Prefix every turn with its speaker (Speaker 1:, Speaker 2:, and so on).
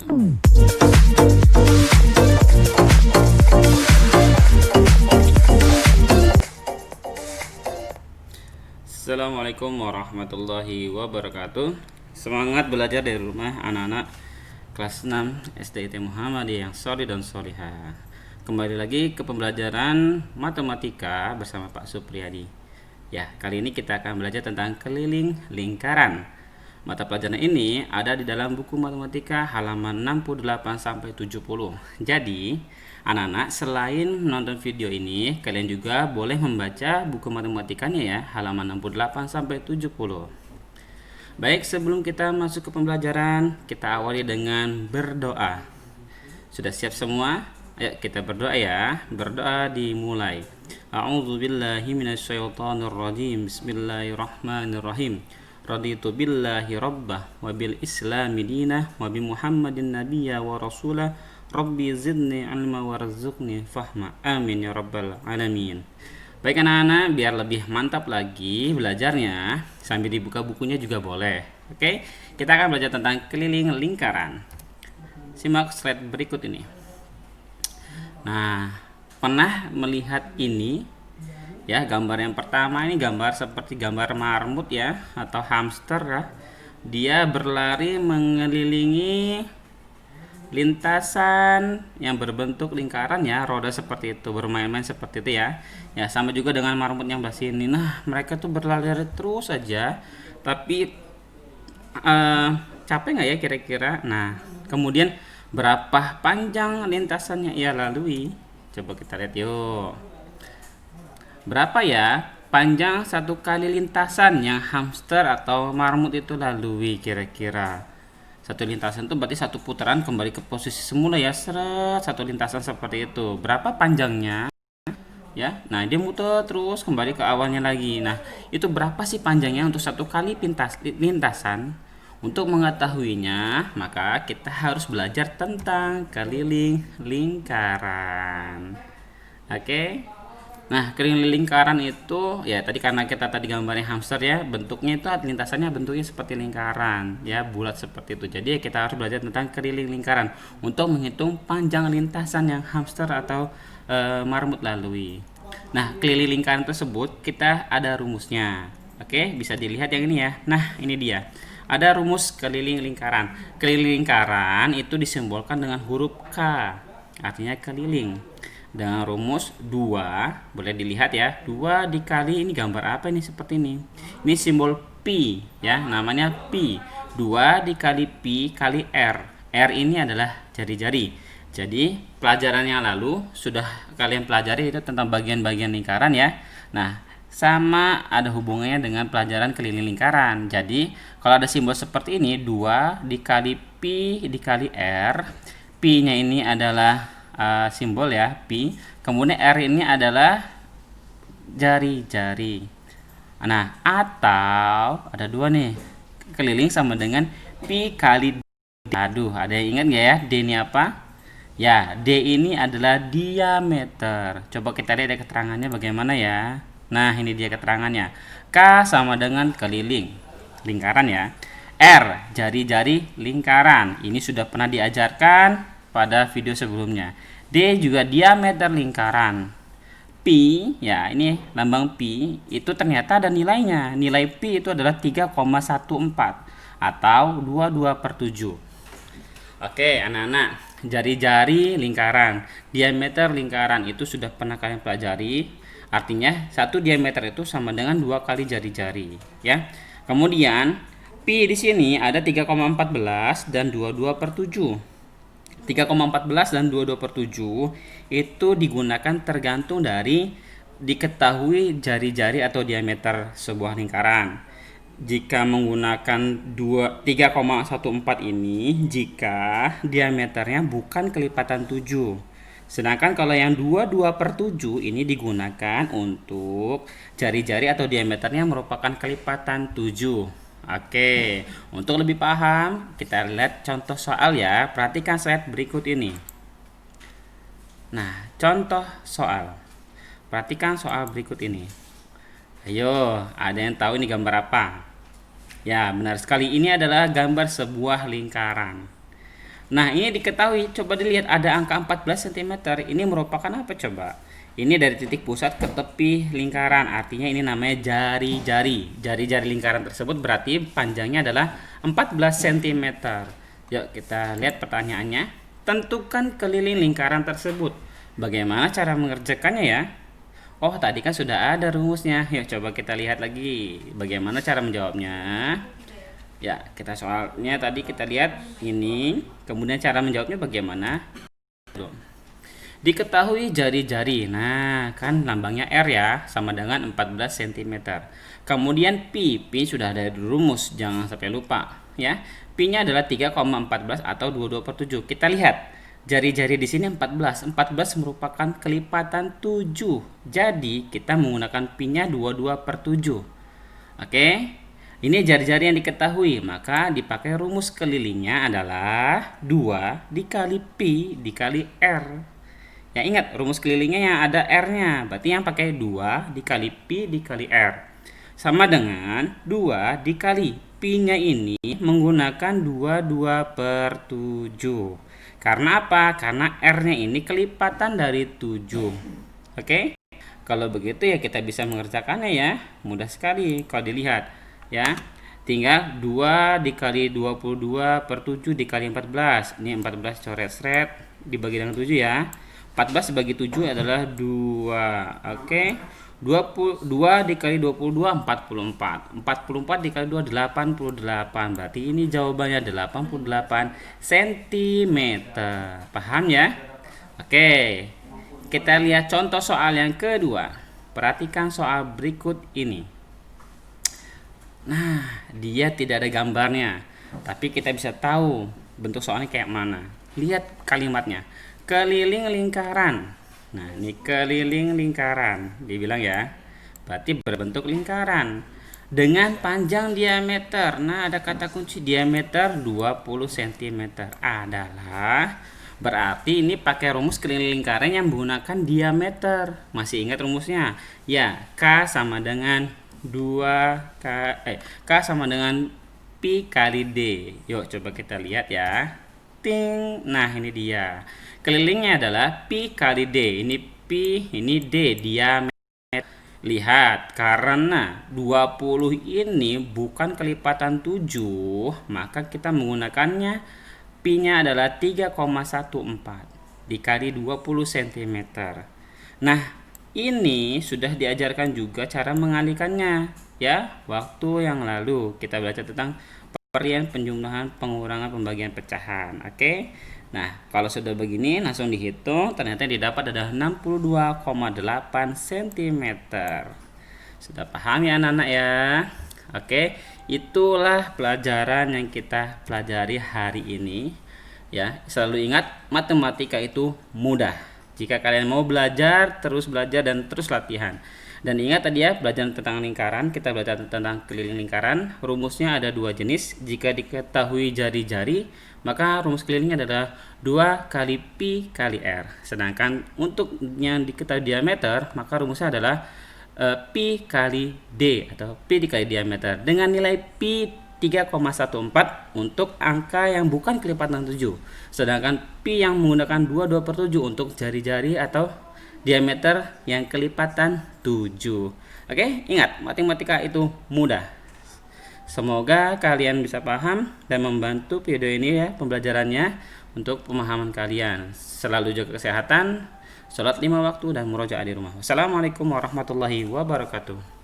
Speaker 1: Assalamualaikum warahmatullahi wabarakatuh. Semangat belajar dari rumah anak-anak kelas 6 SDIT Muhammadiyah yang sholih dan sholihah. Kembali lagi ke pembelajaran matematika bersama Pak Supriyadi. Ya, kali ini kita akan belajar tentang keliling lingkaran. Mata pelajaran ini ada di dalam buku matematika halaman 68 sampai 70. Jadi, anak-anak selain menonton video ini, kalian juga boleh membaca buku matematikanya ya, halaman 68 sampai 70. Baik, sebelum kita masuk ke pembelajaran, kita awali dengan berdoa. Sudah siap semua? Ayo kita berdoa ya. Berdoa dimulai. A'udzubillahi minasyaitonirrajim. Bismillahirrahmanirrahim. Raditu billahi rabbah wa bil islami dinah wa bi muhammadin nabiyya wa rasulah. Rabbi zidni ilma warzuqni fahma. Amin ya rabbal alamin. Baik anak-anak, biar lebih mantap lagi belajarnya, sambil dibuka bukunya juga boleh. Oke, kita akan belajar tentang keliling lingkaran. Simak slide berikut ini. Nah, pernah melihat ini? Ya, gambar yang pertama ini gambar seperti gambar marmut ya, atau hamster ya. Dia berlari mengelilingi lintasan yang berbentuk lingkaran ya, roda seperti itu, bermain-main seperti itu ya. Ya, sama juga dengan marmut yang belah sini. Nah, mereka tuh berlari terus aja, tapi capek nggak ya kira-kira? Nah, kemudian berapa panjang lintasannya ia lalui? Coba kita lihat yuk. Berapa ya panjang satu kali lintasan yang hamster atau marmut itu lalui kira-kira? Satu lintasan itu berarti satu putaran kembali ke posisi semula ya, seret, satu lintasan seperti itu. Berapa panjangnya? Ya, nah dia muter terus kembali ke awalnya lagi. Nah, itu berapa sih panjangnya untuk satu kali lintasan? Untuk mengetahuinya, maka kita harus belajar tentang keliling lingkaran. Oke. Nah, keliling lingkaran itu ya tadi karena kita tadi gambarnya hamster ya, bentuknya itu lintasannya bentuknya seperti lingkaran ya, bulat seperti itu. Jadi kita harus belajar tentang keliling lingkaran untuk menghitung panjang lintasan yang hamster atau marmut lalui. Nah, keliling lingkaran tersebut kita ada rumusnya. Oke, bisa dilihat yang ini ya. Nah, ini dia. Ada rumus keliling lingkaran. Keliling lingkaran itu disimbolkan dengan huruf K, artinya keliling. Dengan rumus 2, boleh dilihat ya, 2 dikali ini gambar apa ini seperti ini. Ini simbol pi ya, namanya pi. 2 dikali pi kali r. R ini adalah jari-jari. Jadi pelajaran yang lalu sudah kalian pelajari itu tentang bagian-bagian lingkaran ya. Nah, sama ada hubungannya dengan pelajaran keliling lingkaran. Jadi kalau ada simbol seperti ini, 2 dikali pi dikali r. Pi-nya ini adalah simbol ya, pi. Kemudian R ini adalah jari-jari. Nah, atau ada 2 nih. Keliling sama dengan pi kali D. Aduh, ada yang ingat nggak ya? D ini apa? Ya, D ini adalah diameter. Coba kita lihat keterangannya bagaimana ya. Nah, ini dia keterangannya. K sama dengan keliling lingkaran ya. R, jari-jari lingkaran. Ini sudah pernah diajarkan pada video sebelumnya. D juga diameter lingkaran. Pi, ya ini lambang pi, itu ternyata ada nilainya. Nilai pi itu adalah 3,14 atau 22/7. Oke anak-anak, jari-jari lingkaran, diameter lingkaran itu sudah pernah kalian pelajari. Artinya satu diameter itu sama dengan 2 kali jari-jari ya. Kemudian pi di sini ada 3,14 dan 22/7. 3,14 dan 22/7 itu digunakan tergantung dari diketahui jari-jari atau diameter sebuah lingkaran. Jika menggunakan 3,14 ini, jika diameternya bukan kelipatan 7. Sedangkan kalau yang 22/7 ini digunakan untuk jari-jari atau diameternya merupakan kelipatan 7. Oke, untuk lebih paham, kita lihat contoh soal ya. Perhatikan slide berikut ini. Nah, contoh soal. Perhatikan soal berikut ini. Ayo, ada yang tahu ini gambar apa? Ya, benar sekali. Ini adalah gambar sebuah lingkaran. Nah, ini diketahui, coba dilihat ada angka 14 cm. Ini merupakan apa coba? Ini dari titik pusat ke tepi lingkaran, artinya ini namanya jari-jari. Jari-jari lingkaran tersebut berarti panjangnya adalah 14 cm. Yuk kita lihat pertanyaannya. Tentukan keliling lingkaran tersebut. Bagaimana cara mengerjakannya ya? Oh, tadi kan sudah ada rumusnya. Yuk coba kita lihat lagi bagaimana cara menjawabnya. Ya, kita soalnya tadi kita lihat ini, kemudian cara menjawabnya bagaimana? Diketahui jari-jari. Nah, kan lambangnya R ya, sama dengan 14 cm. Kemudian Pi sudah ada di rumus, jangan sampai lupa ya. Pi-nya adalah 3,14 atau 22/7. Kita lihat jari-jari di sini 14. 14 merupakan kelipatan 7. Jadi, kita menggunakan Pi-nya 22/7. Oke? Ini jari-jari yang diketahui, maka dipakai rumus kelilingnya adalah 2 dikali Pi dikali R. Ya, ingat rumus kelilingnya yang ada R-nya, berarti yang pakai 2 dikali Pi dikali R. Sama dengan 2 dikali Pi-nya ini menggunakan 22/7. Karena apa? Karena R-nya ini kelipatan dari 7. Oke? Kalau begitu ya kita bisa mengerjakannya ya. Mudah sekali kalau dilihat. Ya, tinggal 2 dikali 22/7 dikali 14. Ini 14 coret seret dibagi dengan 7 ya. 14 bagi 7 adalah 2. Oke. 2 dikali 22 44. 44 dikali 2 88. Berarti ini jawabannya 88 cm. Paham ya? Oke. Kita lihat contoh soal yang kedua. Perhatikan soal berikut ini. Nah, dia tidak ada gambarnya, tapi kita bisa tahu bentuk soalnya kayak mana. Lihat kalimatnya, keliling lingkaran. Nah, ini keliling lingkaran, dibilang ya, berarti berbentuk lingkaran dengan panjang diameter. Nah, ada kata kunci diameter 20 cm adalah, berarti ini pakai rumus keliling lingkaran yang menggunakan diameter. Masih ingat rumusnya? Ya, K sama dengan K sama dengan Pi kali D. Yuk coba kita lihat ya. Ting. Nah, ini dia. Kelilingnya adalah Pi kali D. Ini Pi, ini D, diameter. Lihat, karena 20 ini bukan kelipatan 7, maka kita menggunakannya Pi-nya adalah 3,14 dikali 20 cm. Nah, ini sudah diajarkan juga cara mengalihkannya ya. Waktu yang lalu kita belajar tentang pemberian, penjumlahan, pengurangan, pembagian, pecahan. Oke. Nah, kalau sudah begini langsung dihitung, ternyata didapat adalah 62,8 cm. Sudah paham ya anak-anak ya? Oke, itulah pelajaran yang kita pelajari hari ini ya. Selalu ingat, matematika itu mudah. Jika kalian mau belajar, terus belajar dan terus latihan. Dan ingat tadi ya, belajar tentang lingkaran, kita belajar tentang keliling lingkaran. Rumusnya ada 2 jenis. Jika diketahui jari-jari, maka rumus kelilingnya adalah 2 kali Pi kali R. Sedangkan untuk yang diketahui diameter, maka rumusnya adalah Pi kali D atau Pi dikali diameter. Dengan nilai Pi 3,14 untuk angka yang bukan kelipatan 7. Sedangkan Pi yang menggunakan 22/7 untuk jari-jari atau diameter yang kelipatan 7. Oke, ingat, matematika itu mudah. Semoga kalian bisa paham dan membantu video ini ya, pembelajarannya untuk pemahaman kalian. Selalu jaga kesehatan, sholat 5 waktu dan murojaah di rumah. Wassalamualaikum warahmatullahi wabarakatuh.